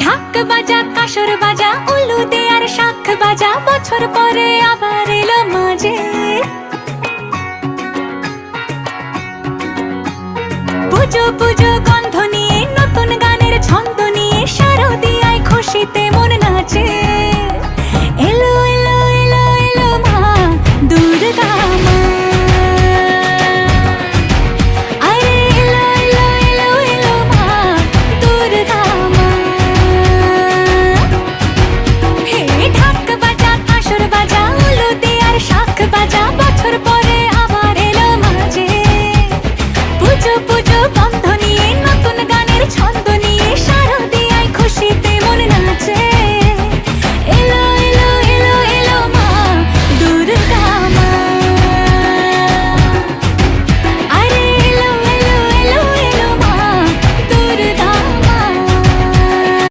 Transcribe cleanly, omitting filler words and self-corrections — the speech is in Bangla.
ঢাক বাজা কাসর বাজা উলু দে আর শাখ বাজা, বছর পরে আবার এলো মাঝে। পুজো পুজো গন্ধ নিয়ে নতুন গানের ছন্দ